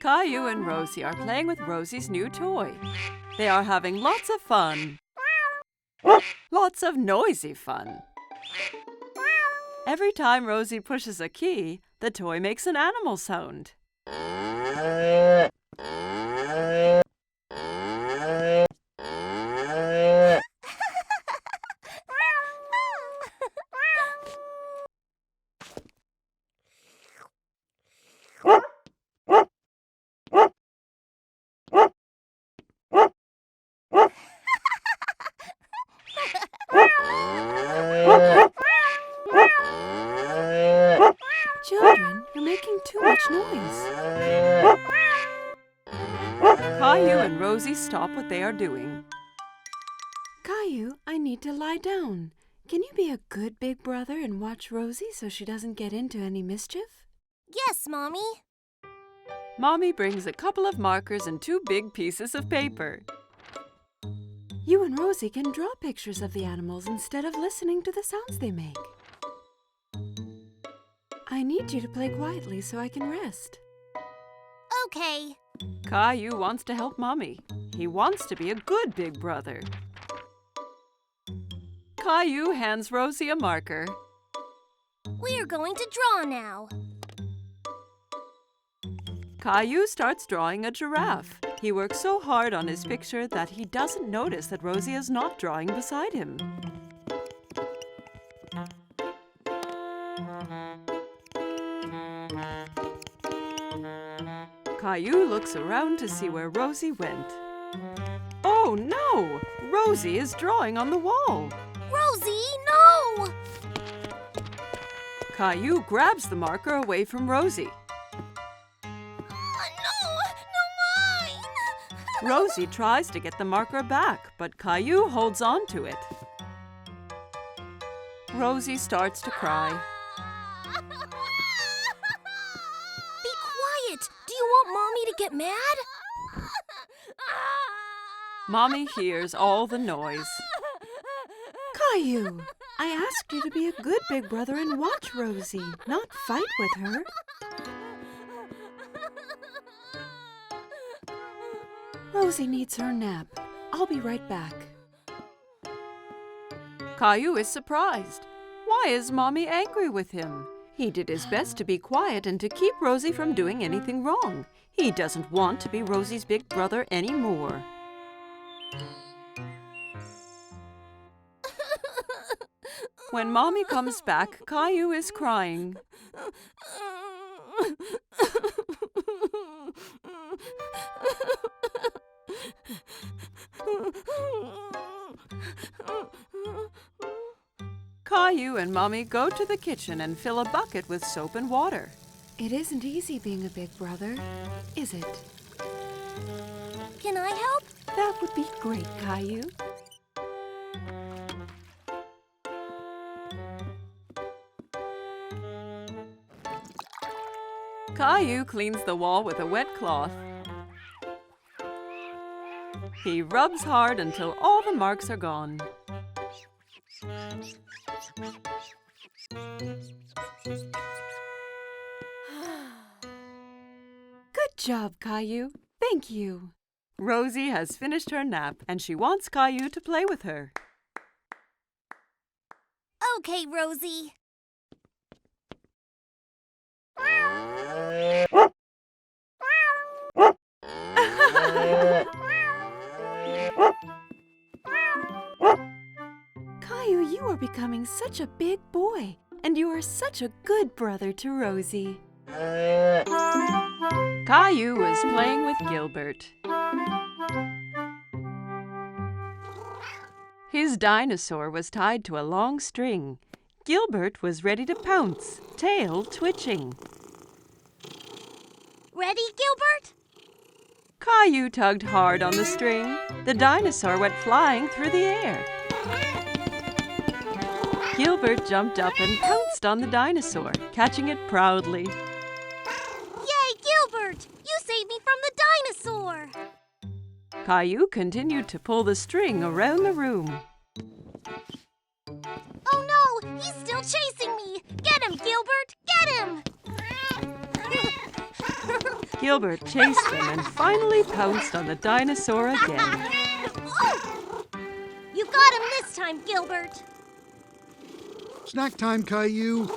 Caillou and Rosie are playing with Rosie's new toy. They are having lots of fun. Lots of noisy fun. Every time Rosie pushes a key, the toy makes an animal sound. Children, you're making too much noise. Caillou and Rosie stop what they are doing. Caillou, I need to lie down. Can you be a good big brother and watch Rosie so she doesn't get into any mischief? Yes, Mommy. Mommy brings a couple of markers and 2 big pieces of paper. You and Rosie can draw pictures of the animals instead of listening to the sounds they make. I need you to play quietly so I can rest. Okay. Caillou wants to help Mommy. He wants to be a good big brother. Caillou hands Rosie a marker. We're going to draw now. Caillou starts drawing a giraffe. He works so hard on his picture that he doesn't notice that Rosie is not drawing beside him. Caillou looks around to see where Rosie went. Oh no! Rosie is drawing on the wall. Rosie, no! Caillou grabs the marker away from Rosie. No mine! Rosie tries to get the marker back, but Caillou holds on to it. Rosie starts to cry. Be quiet! Do you want Mommy to get mad? Mommy hears all the noise. Caillou, I asked you to be a good big brother and watch Rosie, not fight with her. Rosie needs her nap. I'll be right back. Caillou is surprised. Why is Mommy angry with him? He did his best to be quiet and to keep Rosie from doing anything wrong. He doesn't want to be Rosie's big brother anymore. When Mommy comes back, Caillou is crying. Caillou and Mommy go to the kitchen and fill a bucket with soap and water. It isn't easy being a big brother, is it? Can I help? That would be great, Caillou. Caillou cleans the wall with a wet cloth. He rubs hard until all the marks are gone. Good job, Caillou. Thank you. Rosie has finished her nap and she wants Caillou to play with her. Okay, Rosie. Caillou, you are becoming such a big boy, and you are such a good brother to Rosie. Caillou was playing with Gilbert. His dinosaur was tied to a long string. Gilbert was ready to pounce, tail twitching. Ready, Gilbert? Caillou tugged hard on the string. The dinosaur went flying through the air. Gilbert jumped up and pounced on the dinosaur, catching it proudly. Yay, Gilbert! You saved me from the dinosaur! Caillou continued to pull the string around the room. Oh no! He's still chasing me! Get him, Gilbert! Get him! Gilbert chased them and finally pounced on the dinosaur again. You got him this time, Gilbert. Snack time, Caillou.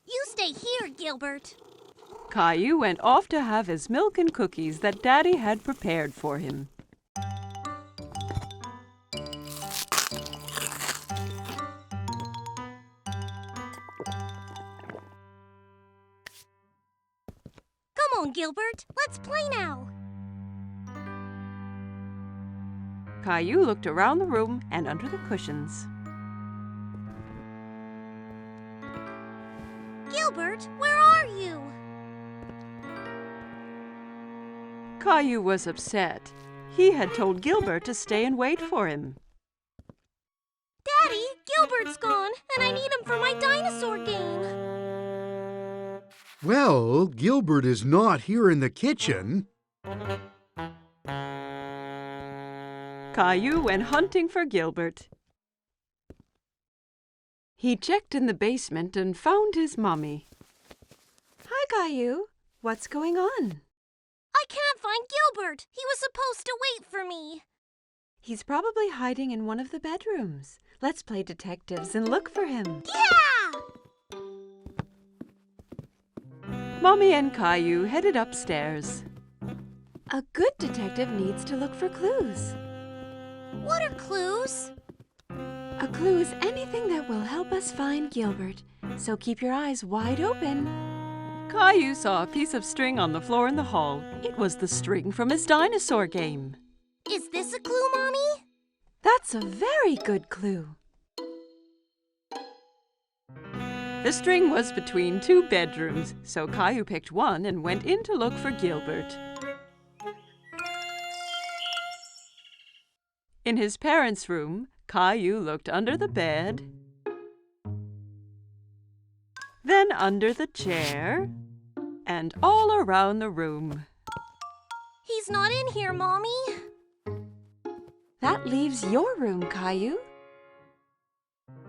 You stay here, Gilbert. Caillou went off to have his milk and cookies that Daddy had prepared for him. Come on, Gilbert. Let's play now. Caillou looked around the room and under the cushions. Gilbert, where are you? Caillou was upset. He had told Gilbert to stay and wait for him. Daddy, Gilbert's gone, and I need him for my dinosaur game. Well, Gilbert is not here in the kitchen. Caillou went hunting for Gilbert. He checked in the basement and found his mommy. Hi, Caillou. What's going on? I can't find Gilbert. He was supposed to wait for me. He's probably hiding in one of the bedrooms. Let's play detectives and look for him. Yeah! Mommy and Caillou headed upstairs. A good detective needs to look for clues. What are clues? A clue is anything that will help us find Gilbert, so keep your eyes wide open. Caillou saw a piece of string on the floor in the hall. It was the string from his dinosaur game. Is this a clue, Mommy? That's a very good clue. The string was between two bedrooms, so Caillou picked one and went in to look for Gilbert. In his parents' room, Caillou looked under the bed, then under the chair, and all around the room. He's not in here, Mommy. That leaves your room, Caillou.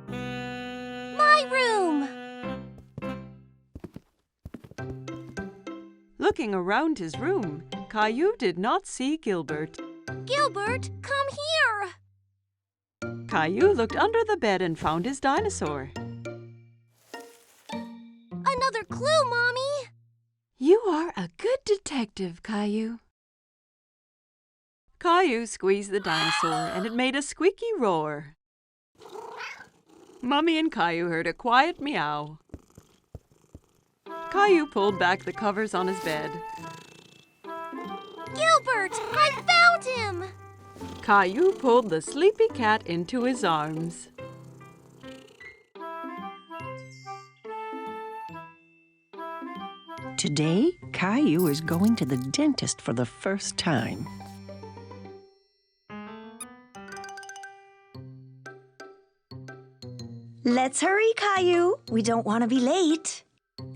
My room! Looking around his room, Caillou did not see Gilbert. Gilbert, come here! Caillou looked under the bed and found his dinosaur. Another clue, Mommy! You are a good detective, Caillou. Caillou squeezed the dinosaur and it made a squeaky roar. Mummy and Caillou heard a quiet meow. Caillou pulled back the covers on his bed. Gilbert, I found him! Caillou pulled the sleepy cat into his arms. Today, Caillou is going to the dentist for the first time. Let's hurry, Caillou. We don't want to be late.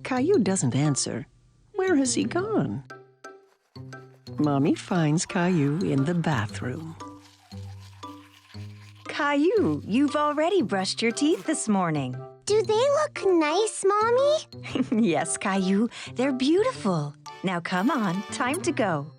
Caillou doesn't answer. Where has he gone? Mommy finds Caillou in the bathroom. Caillou, you've already brushed your teeth this morning. Do they look nice, Mommy? Yes, Caillou, they're beautiful. Now come on, time to go.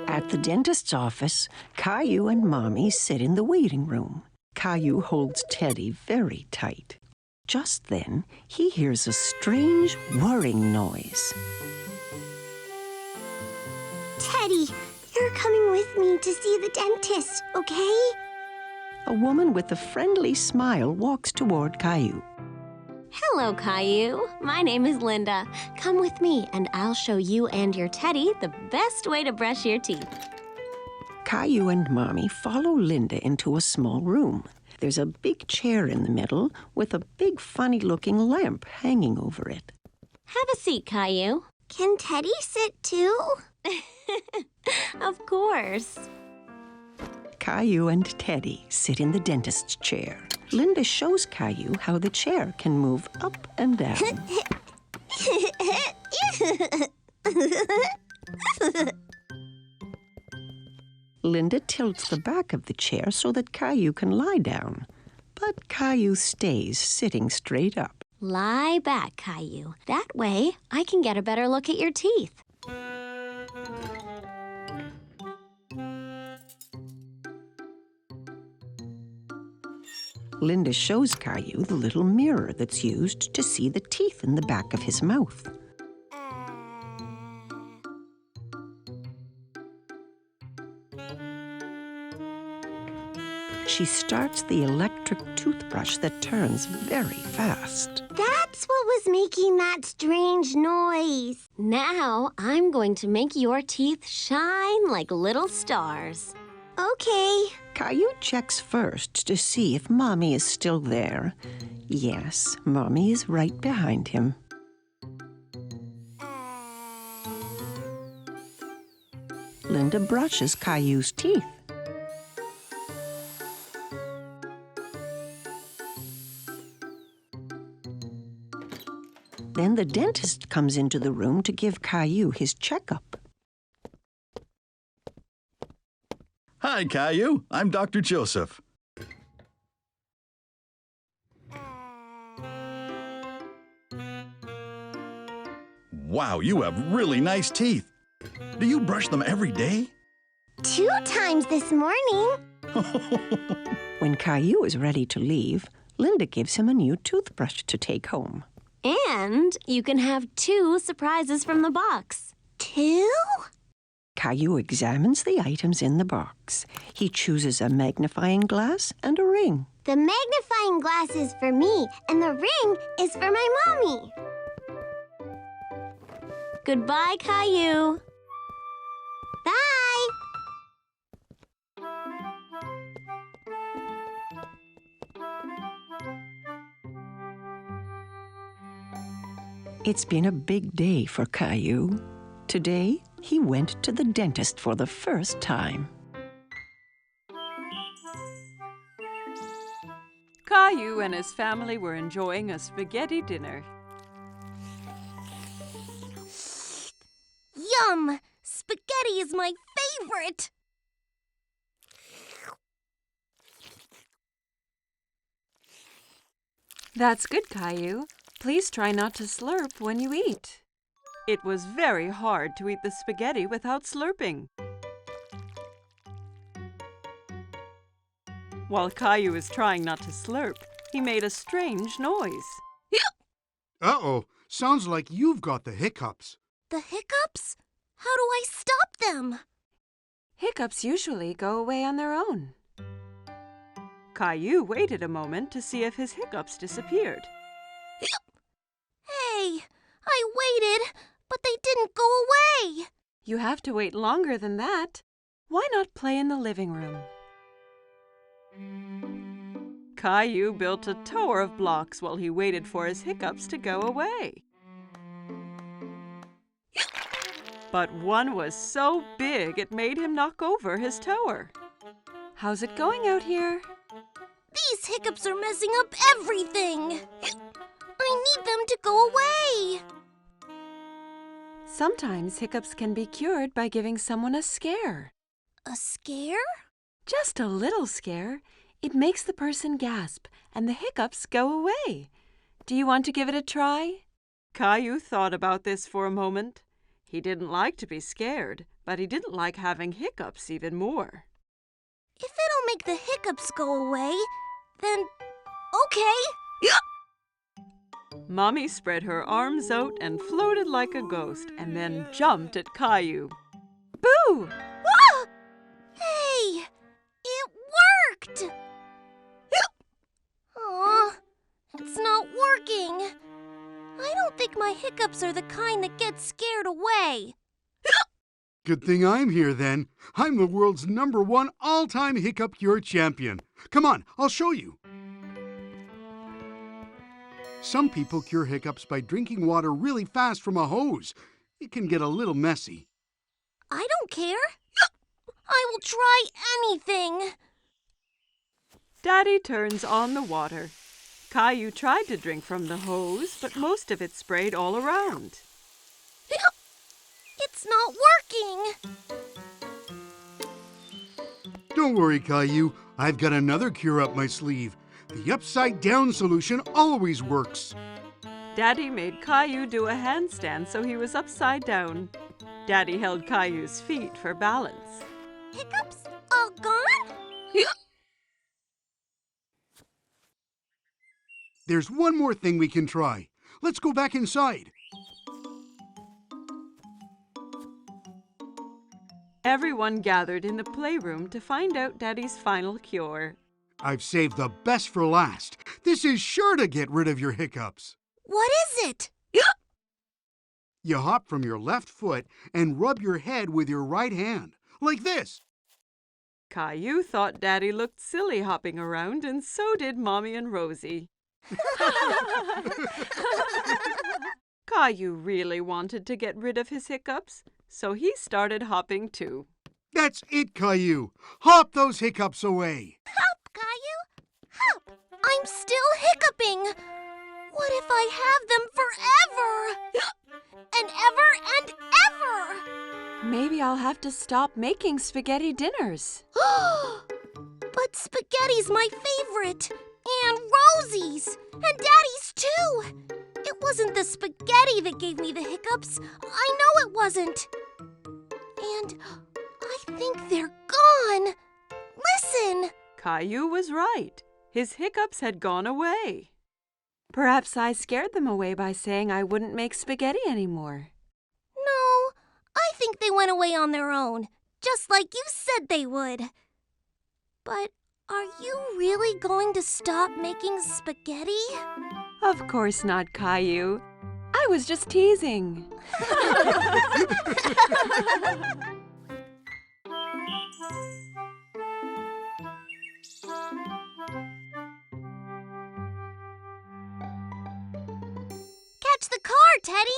At the dentist's office, Caillou and Mommy sit in the waiting room. Caillou holds Teddy very tight. Just then, he hears a strange whirring noise. Teddy, you're coming with me to see the dentist, okay? A woman with a friendly smile walks toward Caillou. Hello, Caillou. My name is Linda. Come with me, and I'll show you and your Teddy the best way to brush your teeth. Caillou and Mommy follow Linda into a small room. There's a big chair in the middle with a big funny-looking lamp hanging over it. Have a seat, Caillou. Can Teddy sit too? Of course. Caillou and Teddy sit in the dentist's chair. Linda shows Caillou how the chair can move up and down. Linda tilts the back of the chair so that Caillou can lie down. But Caillou stays sitting straight up. Lie back, Caillou. That way, I can get a better look at your teeth. Linda shows Caillou the little mirror that's used to see the teeth in the back of his mouth. She starts the electric toothbrush that turns very fast. That's what was making that strange noise. Now, I'm going to make your teeth shine like little stars. Okay. Caillou checks first to see if Mommy is still there. Yes, Mommy is right behind him. Linda brushes Caillou's teeth. Then the dentist comes into the room to give Caillou his checkup. Hi, Caillou. I'm Dr. Joseph. Wow, you have really nice teeth. Do you brush them every day? 2 times this morning. When Caillou is ready to leave, Linda gives him a new toothbrush to take home. And you can have 2 surprises from the box. 2? Caillou examines the items in the box. He chooses a magnifying glass and a ring. The magnifying glass is for me, and the ring is for my mommy. Goodbye, Caillou. Bye. It's been a big day for Caillou. Today, he went to the dentist for the first time. Caillou and his family were enjoying a spaghetti dinner. Yum! Spaghetti is my favorite! That's good, Caillou. Please try not to slurp when you eat. It was very hard to eat the spaghetti without slurping. While Caillou was trying not to slurp, he made a strange noise. Uh-oh, sounds like you've got the hiccups. The hiccups? How do I stop them? Hiccups usually go away on their own. Caillou waited a moment to see if his hiccups disappeared. Hey, I waited, but they didn't go away. You have to wait longer than that. Why not play in the living room? Caillou built a tower of blocks while he waited for his hiccups to go away. But one was so big it made him knock over his tower. How's it going out here? These hiccups are messing up everything. I need them to go away. Sometimes hiccups can be cured by giving someone a scare. A scare? Just a little scare. It makes the person gasp, and the hiccups go away. Do you want to give it a try? Caillou thought about this for a moment. He didn't like to be scared, but he didn't like having hiccups even more. If it'll make the hiccups go away, then okay. Mommy spread her arms out and floated like a ghost, and then jumped at Caillou. Boo! Ah! Hey, it worked! Aw, it's not working. I don't think my hiccups are the kind that get scared away. Good thing I'm here then. I'm the world's #1 all-time hiccup cure champion. Come on, I'll show you. Some people cure hiccups by drinking water really fast from a hose. It can get a little messy. I don't care. I will try anything. Daddy turns on the water. Caillou tried to drink from the hose, but most of it sprayed all around. It's not working. Don't worry, Caillou. I've got another cure up my sleeve. The upside-down solution always works. Daddy made Caillou do a handstand so he was upside down. Daddy held Caillou's feet for balance. Hiccups all gone? There's one more thing we can try. Let's go back inside. Everyone gathered in the playroom to find out Daddy's final cure. I've saved the best for last. This is sure to get rid of your hiccups. What is it? You hop from your left foot and rub your head with your right hand, like this. Caillou thought Daddy looked silly hopping around, and so did Mommy and Rosie. Caillou really wanted to get rid of his hiccups, so he started hopping too. That's it, Caillou. Hop those hiccups away. Hop, Caillou! Hop! I'm still hiccuping! What if I have them forever? And ever and ever! Maybe I'll have to stop making spaghetti dinners. But spaghetti's my favorite! And Rosie's! And Daddy's too! It wasn't the spaghetti that gave me the hiccups. I know it wasn't. And I think they're gone. Listen! Caillou was right. His hiccups had gone away. Perhaps I scared them away by saying I wouldn't make spaghetti anymore. No, I think they went away on their own, just like you said they would. But are you really going to stop making spaghetti? Of course not, Caillou. I was just teasing. Catch the car, Teddy!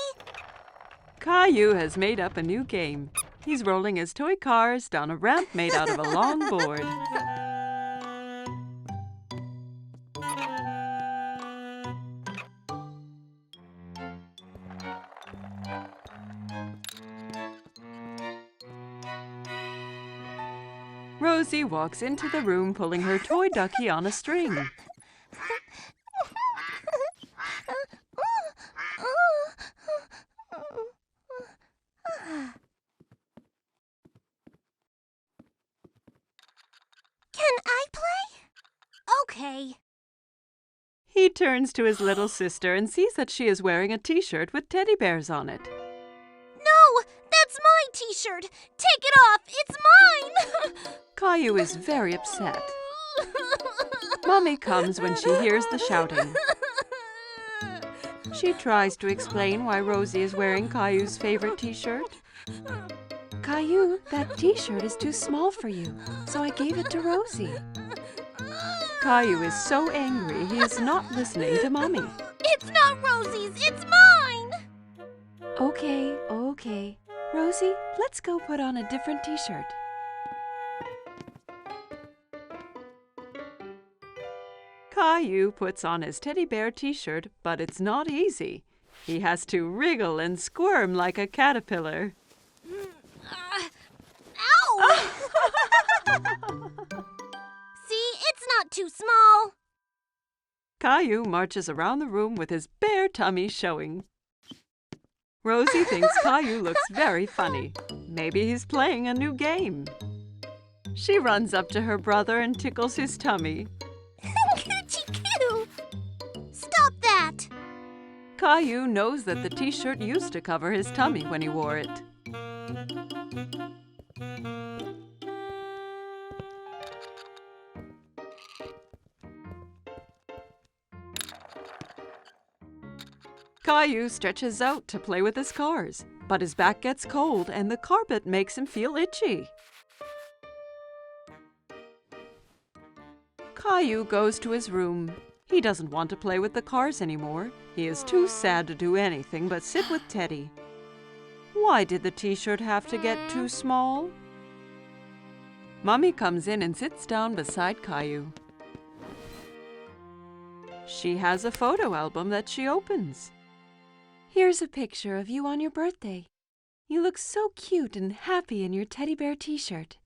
Caillou has made up a new game. He's rolling his toy cars down a ramp made out of a long board. Rosie walks into the room pulling her toy ducky on a string. Can I play? Okay. He turns to his little sister and sees that she is wearing a t-shirt with teddy bears on it. No, that's my t-shirt. Take it off. It's mine. Caillou is very upset. Mommy comes when she hears the shouting. She tries to explain why Rosie is wearing Caillou's favorite t-shirt. Caillou, that t-shirt is too small for you, so I gave it to Rosie. Caillou is so angry he is not listening to Mommy. It's not Rosie's. It's mine. Okay. Rosie, let's go put on a different t-shirt. Caillou puts on his teddy bear t-shirt, but it's not easy. He has to wriggle and squirm like a caterpillar. Ow! See, it's not too small. Caillou marches around the room with his bare tummy showing. Rosie thinks Caillou looks very funny. Maybe he's playing a new game. She runs up to her brother and tickles his tummy. Coochie-coo! Stop that! Caillou knows that the t-shirt used to cover his tummy when he wore it. Caillou stretches out to play with his cars, but his back gets cold and the carpet makes him feel itchy. Caillou goes to his room. He doesn't want to play with the cars anymore. He is too sad to do anything but sit with Teddy. Why did the t-shirt have to get too small? Mommy comes in and sits down beside Caillou. She has a photo album that she opens. Here's a picture of you on your birthday. You look so cute and happy in your teddy bear t-shirt.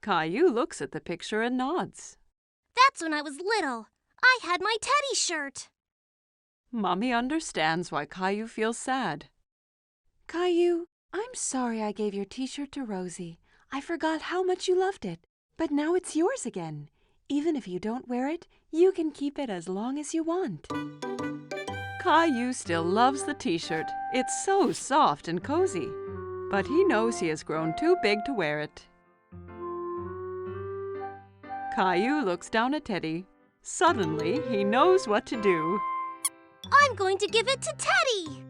Caillou looks at the picture and nods. That's when I was little. I had my teddy shirt. Mommy understands why Caillou feels sad. Caillou, I'm sorry I gave your t-shirt to Rosie. I forgot how much you loved it, but now it's yours again. Even if you don't wear it, you can keep it as long as you want. Caillou still loves the t-shirt. It's so soft and cozy. But he knows he has grown too big to wear it. Caillou looks down at Teddy. Suddenly, he knows what to do. I'm going to give it to Teddy.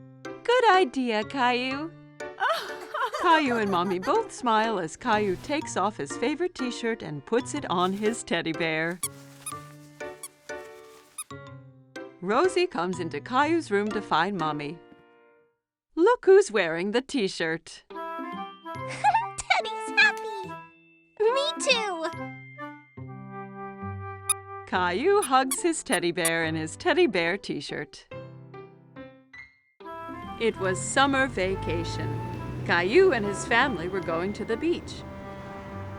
Good idea, Caillou. Caillou and Mommy both smile as Caillou takes off his favorite t-shirt and puts it on his teddy bear. Rosie comes into Caillou's room to find Mommy. Look who's wearing the t-shirt. Teddy's happy. Me too. Caillou hugs his teddy bear in his teddy bear t-shirt. It was summer vacation. Caillou and his family were going to the beach.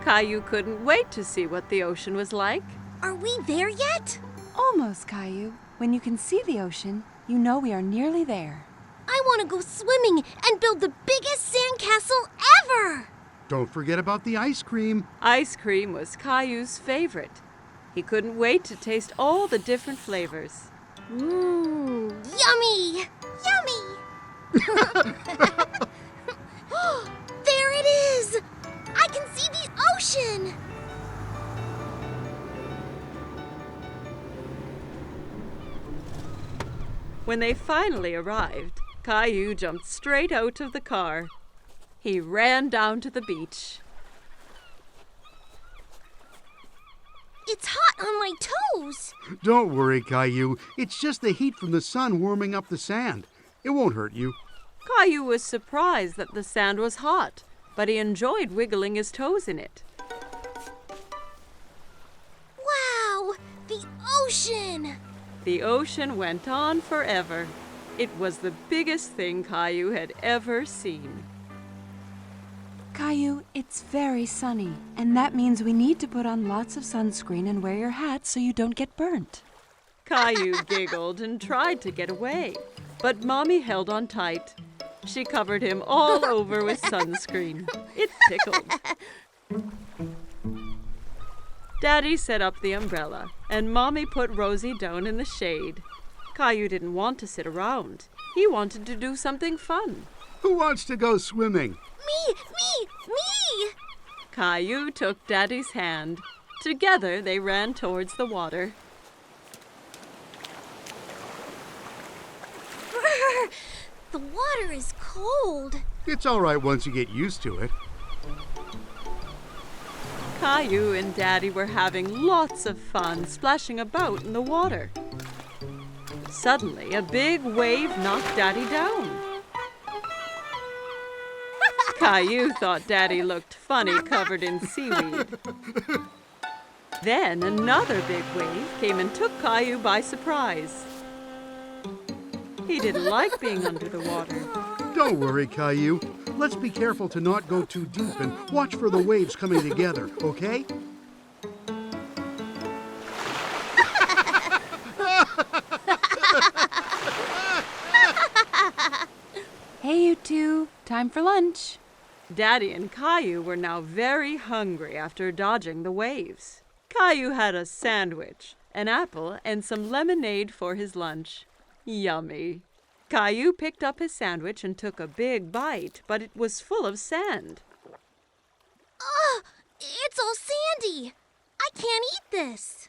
Caillou couldn't wait to see what the ocean was like. Are we there yet? Almost, Caillou. When you can see the ocean, you know we are nearly there. I want to go swimming and build the biggest sandcastle ever. Don't forget about the ice cream. Ice cream was Caillou's favorite. He couldn't wait to taste all the different flavors. Yummy! Yummy! There it is! I can see the ocean! When they finally arrived, Caillou jumped straight out of the car. He ran down to the beach. It's hot on my toes! Don't worry, Caillou. It's just the heat from the sun warming up the sand. It won't hurt you. Caillou was surprised that the sand was hot, but he enjoyed wiggling his toes in it. Wow! The ocean! The ocean went on forever. It was the biggest thing Caillou had ever seen. Caillou, it's very sunny, and that means we need to put on lots of sunscreen and wear your hat so you don't get burnt. Caillou giggled and tried to get away, but Mommy held on tight. She covered him all over with sunscreen. It tickled. Daddy set up the umbrella, and Mommy put Rosie down in the shade. Caillou didn't want to sit around. He wanted to do something fun. Who wants to go swimming? Me! Caillou took Daddy's hand. Together they ran towards the water. The water is cold. It's all right once you get used to it. Caillou and Daddy were having lots of fun splashing about in the water. Suddenly, a big wave knocked Daddy down. Caillou thought Daddy looked funny covered in seaweed. Then another big wave came and took Caillou by surprise. He didn't like being under the water. Don't worry, Caillou. Let's be careful to not go too deep and watch for the waves coming together, okay? Hey, you two. Time for lunch. Daddy and Caillou were now very hungry after dodging the waves. Caillou had a sandwich, an apple, and some lemonade for his lunch. Yummy. Caillou picked up his sandwich and took a big bite, but it was full of sand. Ugh! It's all sandy. I can't eat this.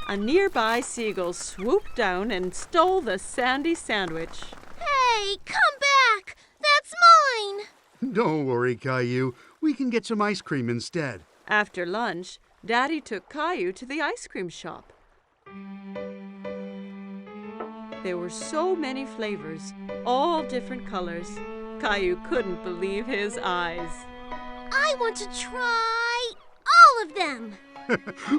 A nearby seagull swooped down and stole the sandy sandwich. Hey, come back! That's mine! Don't worry, Caillou. We can get some ice cream instead. After lunch, Daddy took Caillou to the ice cream shop. There were so many flavors, all different colors. Caillou couldn't believe his eyes. I want to try all of them.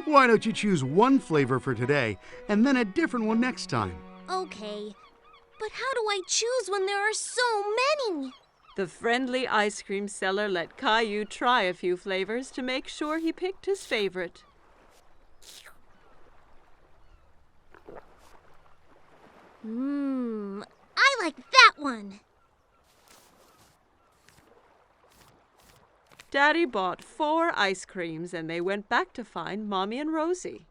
Why don't you choose one flavor for today and then a different one next time? Okay, but how do I choose when there are so many? The friendly ice cream seller let Caillou try a few flavors to make sure he picked his favorite. I like that one. Daddy bought 4 ice creams and they went back to find Mommy and Rosie.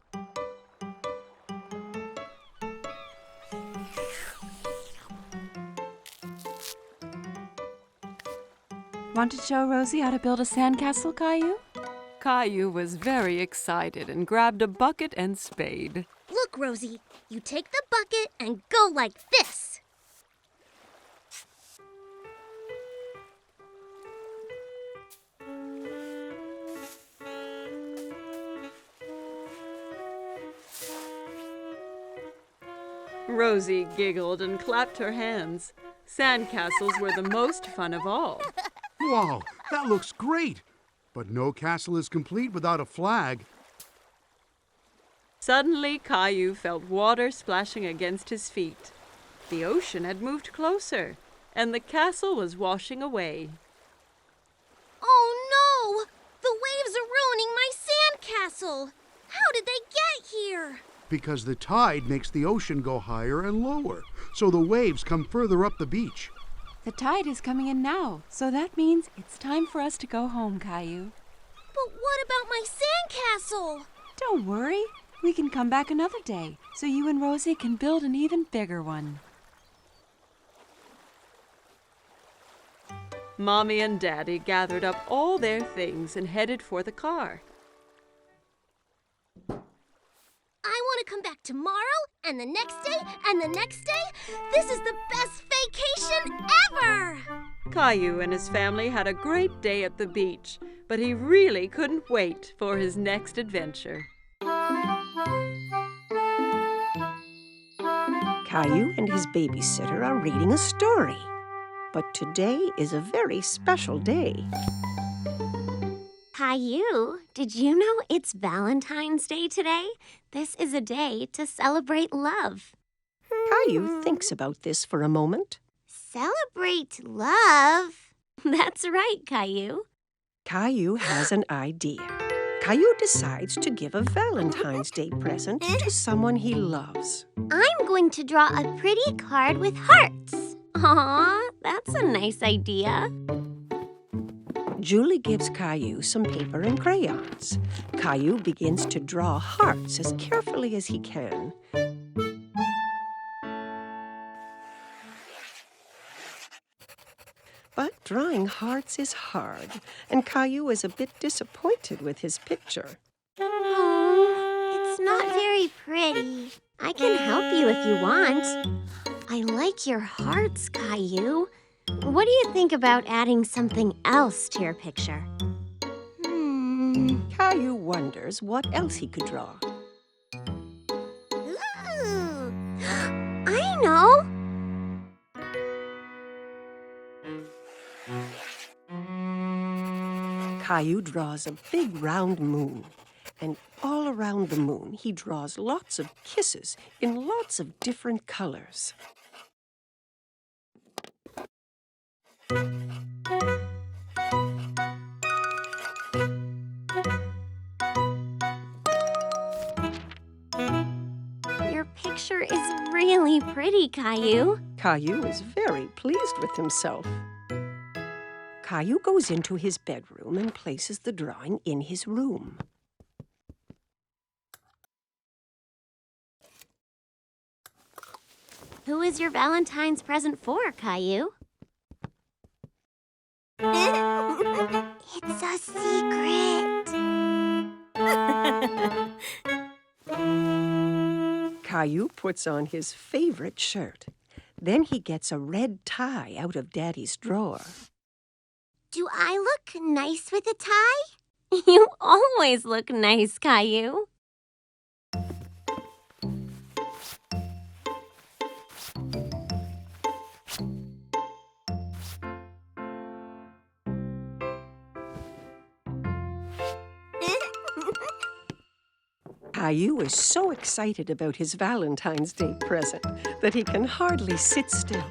Want to show Rosie how to build a sandcastle, Caillou? Caillou was very excited and grabbed a bucket and spade. Look, Rosie, you take the bucket and go like this. Rosie giggled and clapped her hands. Sandcastles were the most fun of all. Wow, that looks great! But no castle is complete without a flag. Suddenly, Caillou felt water splashing against his feet. The ocean had moved closer, and the castle was washing away. Oh no! The waves are ruining my sandcastle! How did they get here? Because the tide makes the ocean go higher and lower, so the waves come further up the beach. The tide is coming in now, so that means it's time for us to go home, Caillou. But what about my sandcastle? Don't worry. We can come back another day, so you and Rosie can build an even bigger one. Mommy and Daddy gathered up all their things and headed for the car. I want to come back tomorrow, and the next day, and the next day. This is the best vacation ever! Caillou and his family had a great day at the beach, but he really couldn't wait for his next adventure. Caillou and his babysitter are reading a story. But today is a very special day. Caillou, did you know it's Valentine's Day today? This is a day to celebrate love. Caillou thinks about this for a moment. Celebrate love? That's right, Caillou. Caillou has an idea. Caillou decides to give a Valentine's Day present to someone he loves. I'm going to draw a pretty card with hearts. Aw, that's a nice idea. Julie gives Caillou some paper and crayons. Caillou begins to draw hearts as carefully as he can. But drawing hearts is hard, and Caillou is a bit disappointed with his picture. Oh, it's not very pretty. I can help you if you want. I like your hearts, Caillou. What do you think about adding something else to your picture? Caillou wonders what else he could draw. Ooh, I know! Caillou draws a big round moon, and all around the moon he draws lots of kisses in lots of different colors. Your picture is really pretty, Caillou. Caillou is very pleased with himself. Caillou goes into his bedroom and places the drawing in his room. Who is your Valentine's present for, Caillou? It's a secret. Caillou puts on his favorite shirt. Then he gets a red tie out of Daddy's drawer. Do I look nice with a tie? You always look nice, Caillou. Caillou is so excited about his Valentine's Day present that he can hardly sit still.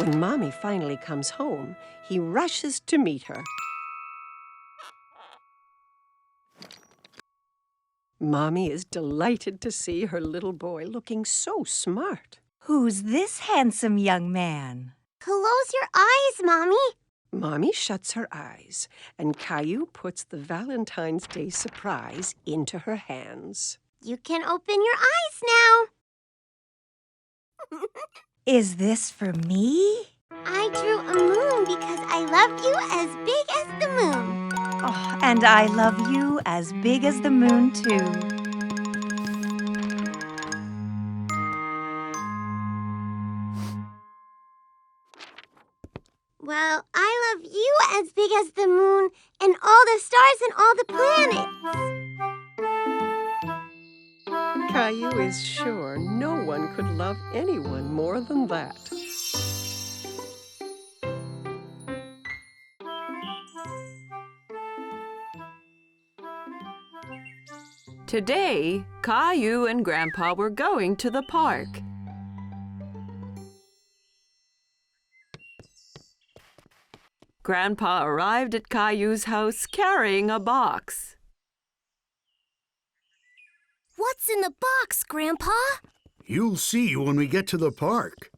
When Mommy finally comes home, he rushes to meet her. Mommy is delighted to see her little boy looking so smart. Who's this handsome young man? Close your eyes, Mommy. Mommy shuts her eyes, and Caillou puts the Valentine's Day surprise into her hands. You can open your eyes now. Is this for me? I drew a moon because I love you as big as the moon. Oh, and I love you as big as the moon, too. Well, I love you as big as the moon and all the stars and all the planets. Caillou is sure no one could love anyone more than that. Today, Caillou and Grandpa were going to the park. Grandpa arrived at Caillou's house carrying a box. What's in the box, Grandpa? You'll see when we get to the park.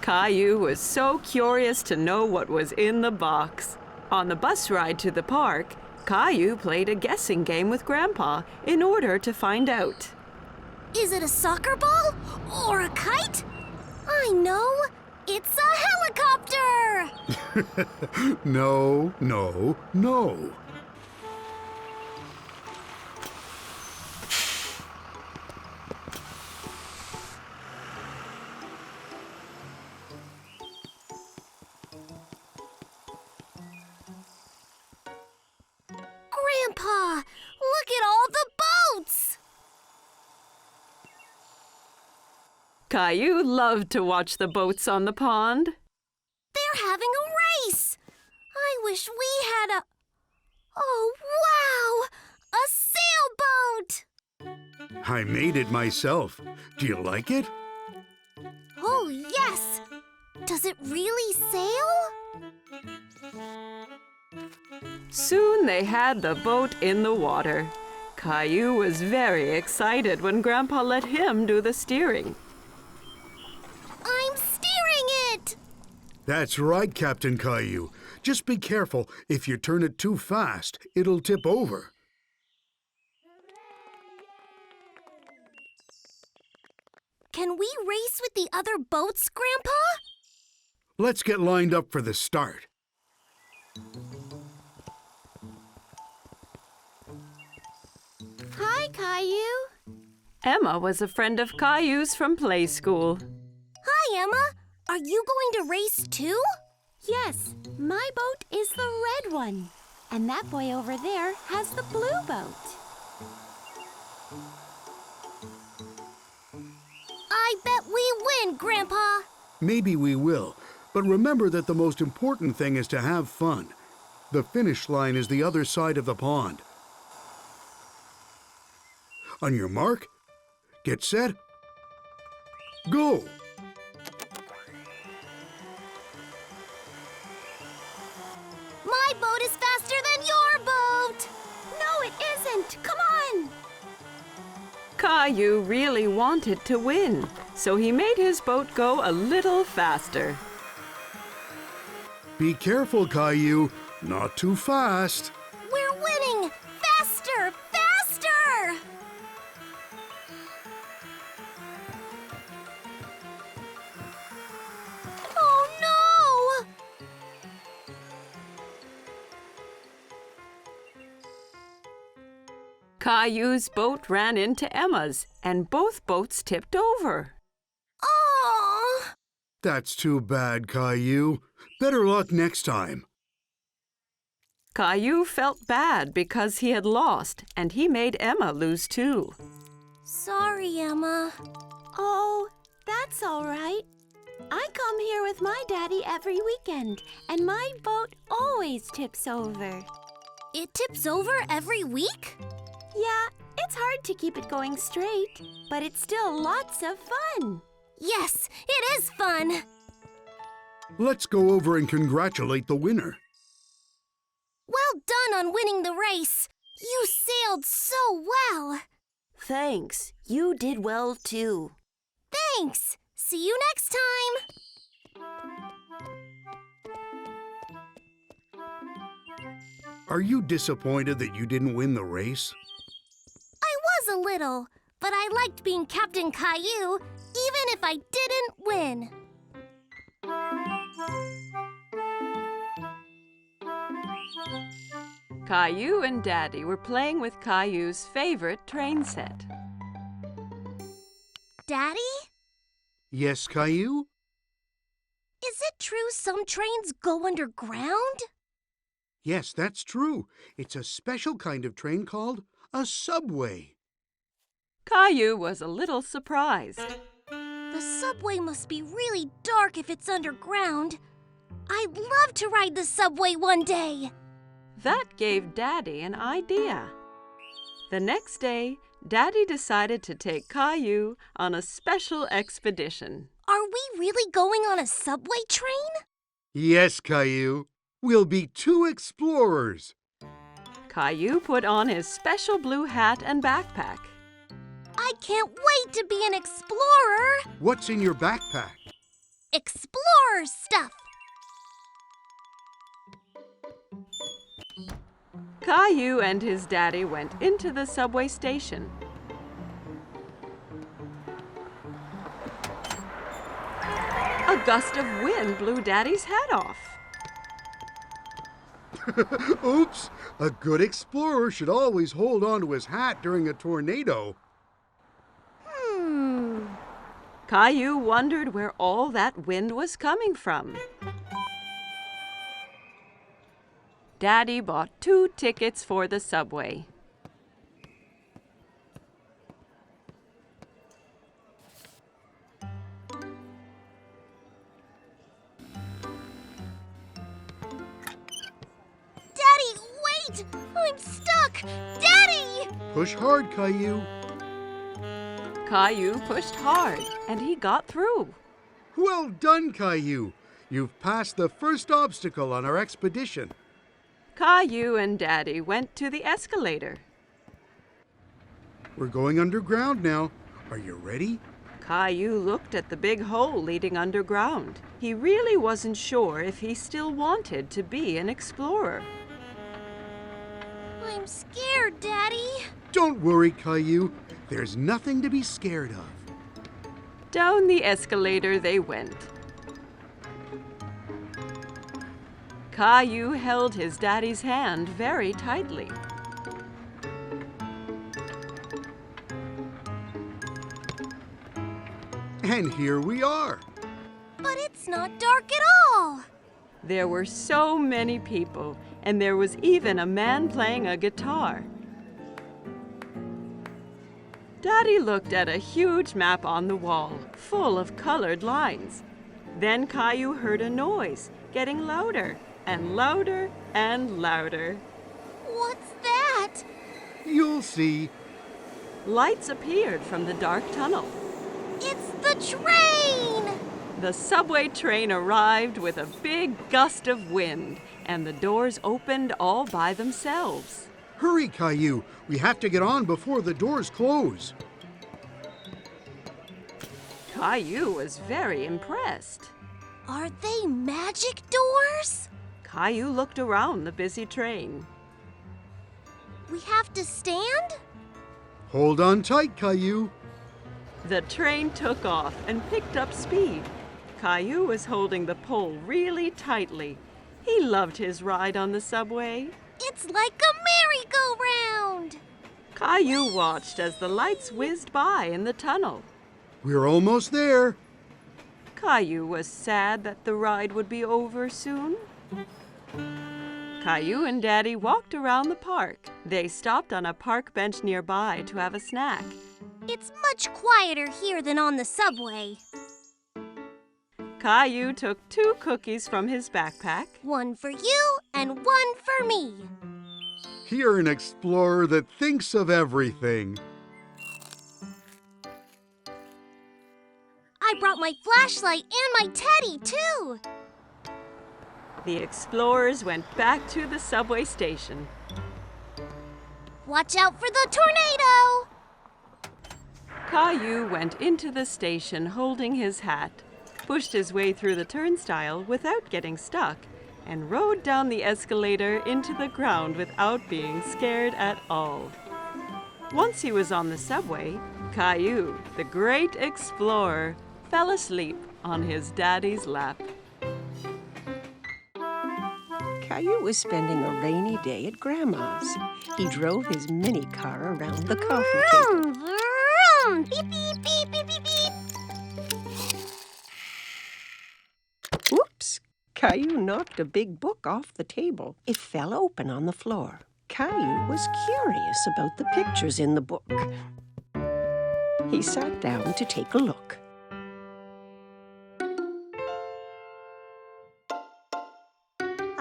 Caillou was so curious to know what was in the box. On the bus ride to the park, Caillou played a guessing game with Grandpa in order to find out. Is it a soccer ball or a kite? I know. It's a helicopter! No, no, no. Grandpa, look at all the boats! Caillou loved to watch the boats on the pond. They're having a race! I wish we had a... Oh, wow! A sailboat! I made it myself. Do you like it? Oh, yes! Does it really sail? Soon they had the boat in the water. Caillou was very excited when Grandpa let him do the steering. I'm steering it! That's right, Captain Caillou. Just be careful. If you turn it too fast, it'll tip over. Can we race with the other boats, Grandpa? Let's get lined up for the start. Hi, Caillou. Emma was a friend of Caillou's from play school. Hi, Emma. Are you going to race too? Yes, my boat is the red one. And that boy over there has the blue boat. I bet we win, Grandpa. Maybe we will, but remember that the most important thing is to have fun. The finish line is the other side of the pond. On your mark, get set, go! My boat is faster than your boat. No, it isn't. Come on. Caillou really wanted to win, so he made his boat go a little faster. Be careful, Caillou. Not too fast. We're winning! Faster! Faster! Oh, no! Caillou's boat ran into Emma's, and both boats tipped over. Oh! That's too bad, Caillou. Better luck next time. Caillou felt bad because he had lost, and he made Emma lose too. Sorry, Emma. Oh, that's all right. I come here with my daddy every weekend, and my boat always tips over. It tips over every week? Yeah, it's hard to keep it going straight, but it's still lots of fun. Yes, it is fun. Let's go over and congratulate the winner. Well done on winning the race. You sailed so well. Thanks. You did well, too. Thanks. See you next time. Are you disappointed that you didn't win the race? I was a little, but I liked being Captain Caillou, even if I didn't win. Caillou and Daddy were playing with Caillou's favorite train set. Daddy? Yes, Caillou? Is it true some trains go underground? Yes, that's true. It's a special kind of train called a subway. Caillou was a little surprised. The subway must be really dark if it's underground. I'd love to ride the subway one day. That gave Daddy an idea. The next day, Daddy decided to take Caillou on a special expedition. Are we really going on a subway train? Yes, Caillou. We'll be 2 explorers. Caillou put on his special blue hat and backpack. I can't wait to be an explorer. What's in your backpack? Explorer stuff. Caillou and his daddy went into the subway station. A gust of wind blew Daddy's hat off. Oops! A good explorer should always hold on to his hat during a tornado. Caillou wondered where all that wind was coming from. Daddy bought 2 tickets for the subway. Daddy, wait! I'm stuck! Daddy! Push hard, Caillou. Caillou pushed hard, and he got through. Well done, Caillou. You've passed the first obstacle on our expedition. Caillou and Daddy went to the escalator. We're going underground now. Are you ready? Caillou looked at the big hole leading underground. He really wasn't sure if he still wanted to be an explorer. I'm scared, Daddy. Don't worry, Caillou. There's nothing to be scared of. Down the escalator they went. Caillou held his daddy's hand very tightly. And here we are. But it's not dark at all. There were so many people, and there was even a man playing a guitar. Daddy looked at a huge map on the wall, full of colored lines. Then Caillou heard a noise, getting louder and louder and louder. What's that? You'll see. Lights appeared from the dark tunnel. It's the train! The subway train arrived with a big gust of wind, and the doors opened all by themselves. Hurry, Caillou. We have to get on before the doors close. Caillou was very impressed. Are they magic doors? Caillou looked around the busy train. We have to stand? Hold on tight, Caillou. The train took off and picked up speed. Caillou was holding the pole really tightly. He loved his ride on the subway. It's like a merry-go-round! Caillou watched as the lights whizzed by in the tunnel. We're almost there. Caillou was sad that the ride would be over soon. Caillou and Daddy walked around the park. They stopped on a park bench nearby to have a snack. It's much quieter here than on the subway. Caillou took 2 cookies from his backpack. One for you and one for me. You're an explorer that thinks of everything. I brought my flashlight and my teddy, too. The explorers went back to the subway station. Watch out for the tornado. Caillou went into the station holding his hat, pushed his way through the turnstile without getting stuck, and rode down the escalator into the ground without being scared at all. Once he was on the subway, Caillou, the great explorer, fell asleep on his daddy's lap. Caillou was spending a rainy day at Grandma's. He drove his mini car around the coffee table. Vroom, vroom. Beep, beep, beep, beep, beep, beep. Whoops! Caillou knocked a big book off the table. It fell open on the floor. Caillou was curious about the pictures in the book. He sat down to take a look.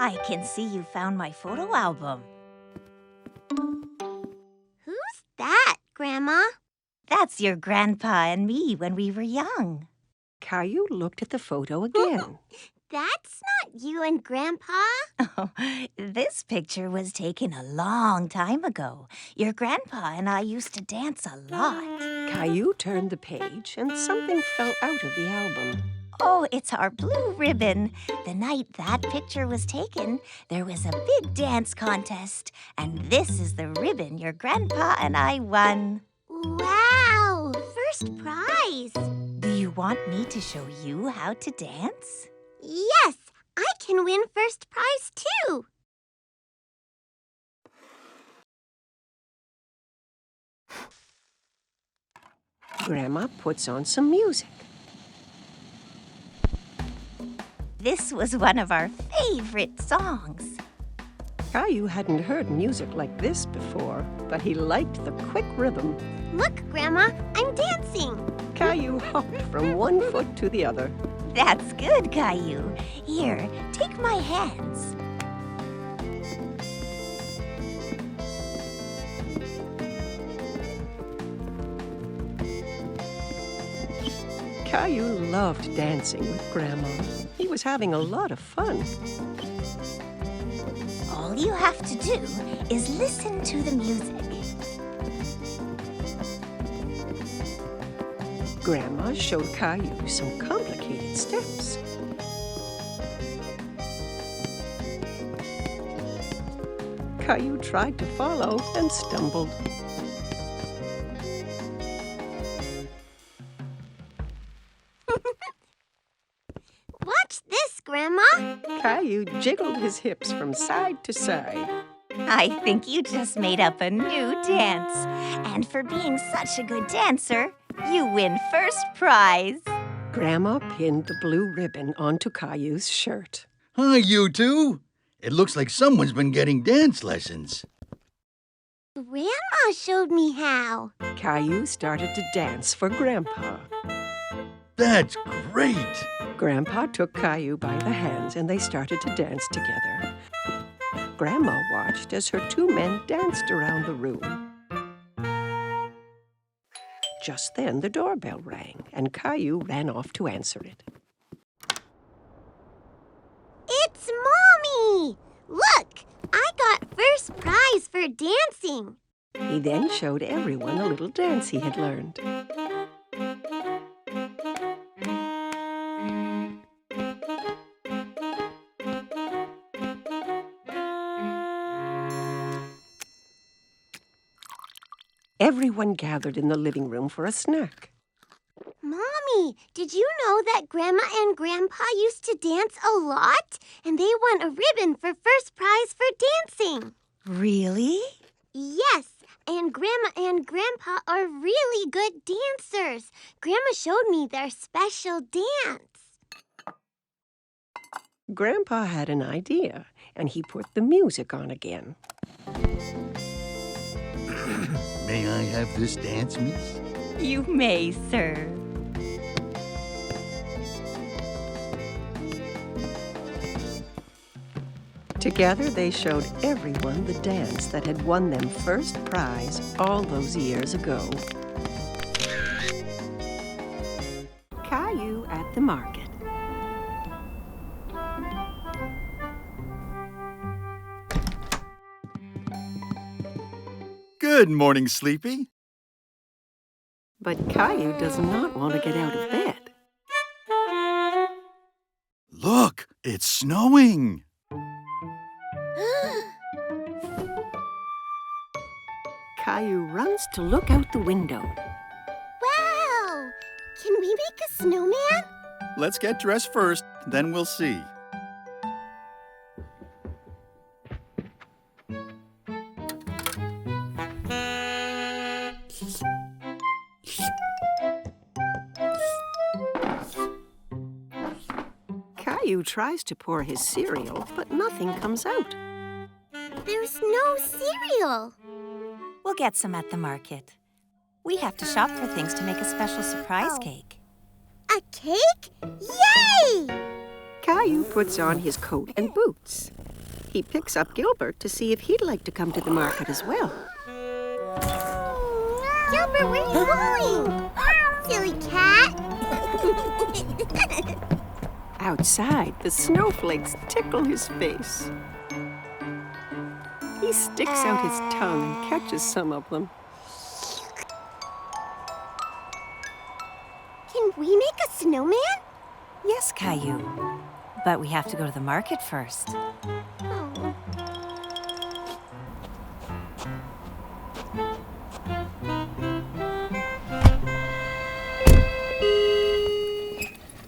I can see you found my photo album. Who's that, Grandma? That's your grandpa and me when we were young. Caillou looked at the photo again. That's not you and Grandpa. Oh, this picture was taken a long time ago. Your grandpa and I used to dance a lot. Caillou turned the page and something fell out of the album. Oh, it's our blue ribbon. The night that picture was taken, there was a big dance contest. And this is the ribbon your grandpa and I won. Wow, first prize. Do you want me to show you how to dance? Yes, I can win first prize too. Grandma puts on some music. This was one of our favorite songs. Caillou hadn't heard music like this before, but he liked the quick rhythm. Look, Grandma, I'm dancing. Caillou hopped from one foot to the other. That's good, Caillou. Here, take my hands. Caillou loved dancing with Grandma. He was having a lot of fun. All you have to do is listen to the music. Grandma showed Caillou some complicated steps. Caillou tried to follow and stumbled. Watch this, Grandma. Caillou jiggled his hips from side to side. I think you just made up a new dance. And for being such a good dancer, you win first prize. Grandma pinned the blue ribbon onto Caillou's shirt. Hi, you two. It looks like someone's been getting dance lessons. Grandma showed me how. Caillou started to dance for Grandpa. That's great. Grandpa took Caillou by the hands and they started to dance together. Grandma watched as her two men danced around the room. Just then the doorbell rang and Caillou ran off to answer it. It's Mommy! Look, I got first prize for dancing. He then showed everyone a little dance he had learned. Everyone gathered in the living room for a snack. Mommy, did you know that Grandma and Grandpa used to dance a lot? And they won a ribbon for first prize for dancing. Really? Yes, and Grandma and Grandpa are really good dancers. Grandma showed me their special dance. Grandpa had an idea, and he put the music on again. May I have this dance, miss? You may, sir. Together, they showed everyone the dance that had won them first prize all those years ago. Caillou at the market. Good morning, Sleepy. But Caillou does not want to get out of bed. Look, it's snowing. Caillou runs to look out the window. Wow! Can we make a snowman? Let's get dressed first, then we'll see. Caillou tries to pour his cereal, but nothing comes out. There's no cereal. We'll get some at the market. We have to shop for things to make a special surprise cake. A cake? Yay! Caillou puts on his coat and boots. He picks up Gilbert to see if he'd like to come to the market as well. Gilbert, where are you going? Silly cat. Outside, the snowflakes tickle his face. He sticks out his tongue and catches some of them. Can we make a snowman? Yes, Caillou. But we have to go to the market first. Oh.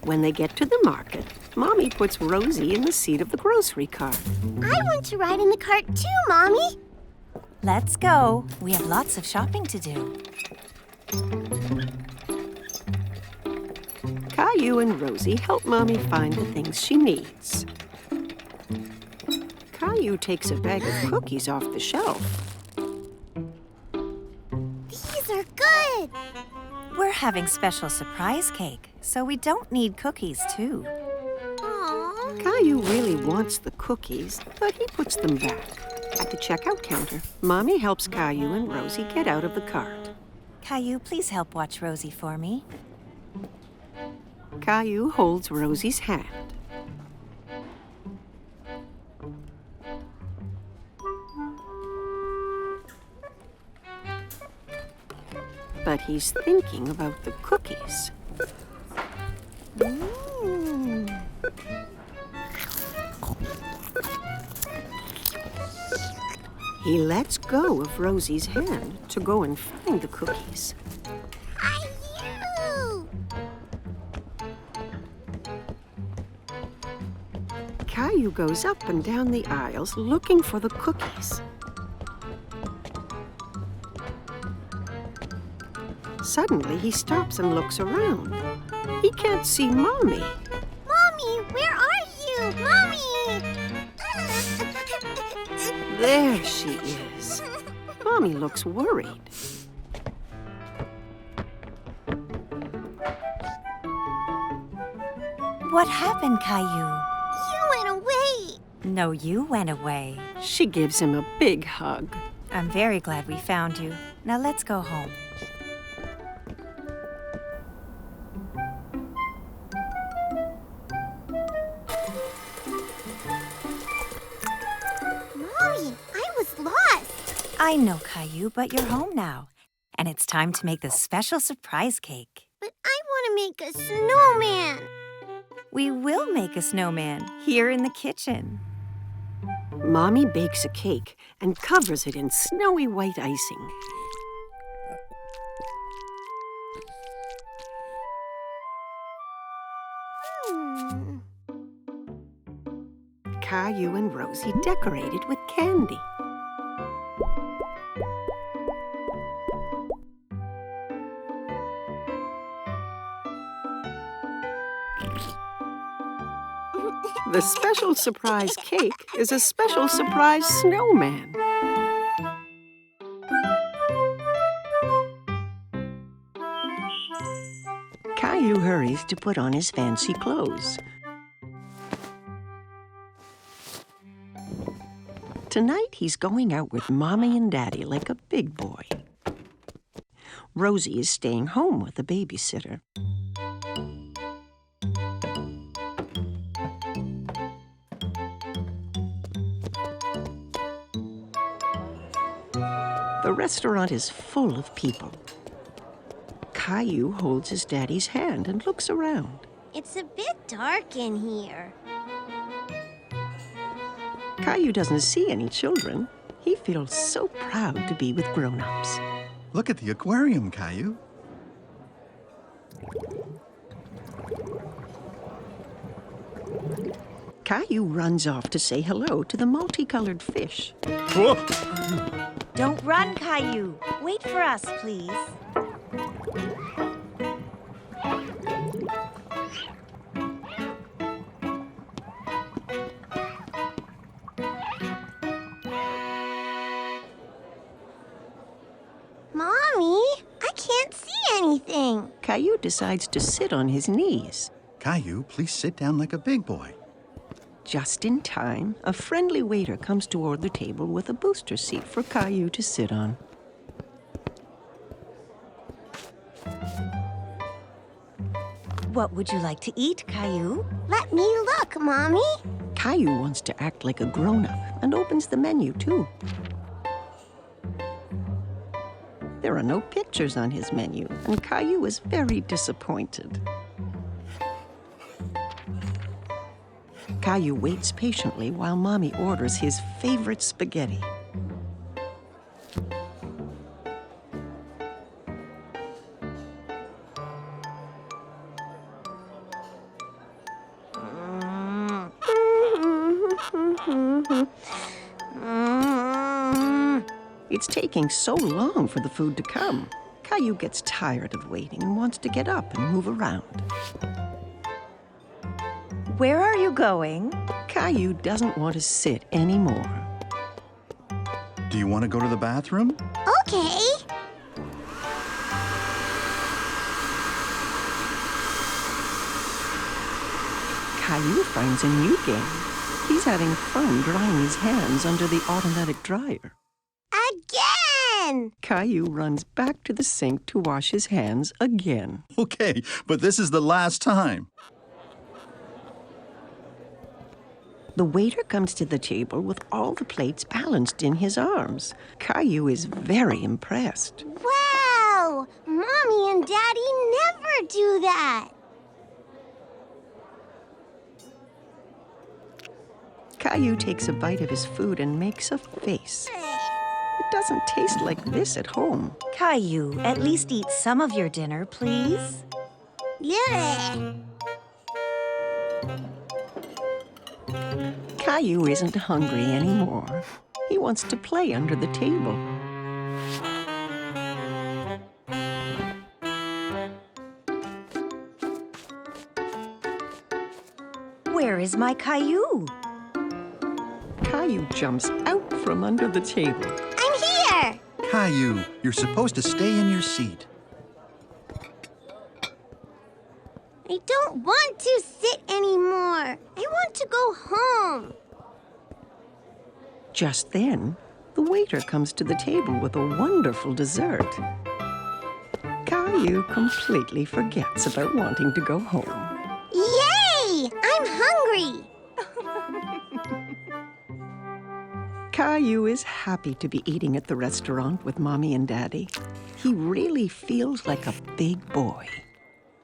When they get to the market, Mommy puts Rosie in the seat of the grocery cart. I want to ride in the cart too, Mommy. Let's go. We have lots of shopping to do. Caillou and Rosie help Mommy find the things she needs. Caillou takes a bag of cookies off the shelf. These are good. We're having special surprise cake, so we don't need cookies, too. Aww. Caillou really wants the cookies, but he puts them back. At the checkout counter, Mommy helps Caillou and Rosie get out of the cart. Caillou, please help watch Rosie for me. Caillou holds Rosie's hand. But he's thinking about the cookies. He lets go of Rosie's hand to go and find the cookies. Caillou! Caillou goes up and down the aisles looking for the cookies. Suddenly, he stops and looks around. He can't see Mommy. Mommy, where are you? Mommy! There she is. Mommy looks worried. What happened, Caillou? You went away. No, you went away. She gives him a big hug. I'm very glad we found you. Now let's go home. Mommy, I was lost. I know, Caillou, but you're home now. And it's time to make the special surprise cake. But I want to make a snowman. We will make a snowman here in the kitchen. Mommy bakes a cake and covers it in snowy white icing. Caillou and Rosie decorate it with candy. The special surprise cake is a special surprise snowman. Caillou hurries to put on his fancy clothes. Tonight, he's going out with Mommy and Daddy like a big boy. Rosie is staying home with a babysitter. The restaurant is full of people. Caillou holds his daddy's hand and looks around. It's a bit dark in here. Caillou doesn't see any children. He feels so proud to be with grown-ups. Look at the aquarium, Caillou. Caillou runs off to say hello to the multicolored fish. Whoa! Don't run, Caillou. Wait for us, please. Mommy, I can't see anything. Caillou decides to sit on his knees. Caillou, please sit down like a big boy. Just in time, a friendly waiter comes toward the table with a booster seat for Caillou to sit on. What would you like to eat, Caillou? Let me look, Mommy. Caillou wants to act like a grown-up and opens the menu, too. There are no pictures on his menu, and Caillou is very disappointed. Caillou waits patiently while Mommy orders his favorite spaghetti. It's taking so long for the food to come. Caillou gets tired of waiting and wants to get up and move around. Where are you going? Caillou doesn't want to sit anymore. Do you want to go to the bathroom? Okay. Caillou finds a new game. He's having fun drying his hands under the automatic dryer. Again! Caillou runs back to the sink to wash his hands again. Okay, but this is the last time. The waiter comes to the table with all the plates balanced in his arms. Caillou is very impressed. Wow! Mommy and Daddy never do that. Caillou takes a bite of his food and makes a face. It doesn't taste like this at home. Caillou, at least eat some of your dinner, please. Yeah. Caillou isn't hungry anymore. He wants to play under the table. Where is my Caillou? Caillou jumps out from under the table. I'm here! Caillou, you're supposed to stay in your seat. I don't want to sit anymore. I want to go home. Just then, the waiter comes to the table with a wonderful dessert. Caillou completely forgets about wanting to go home. Yay! I'm hungry. Caillou is happy to be eating at the restaurant with Mommy and Daddy. He really feels like a big boy.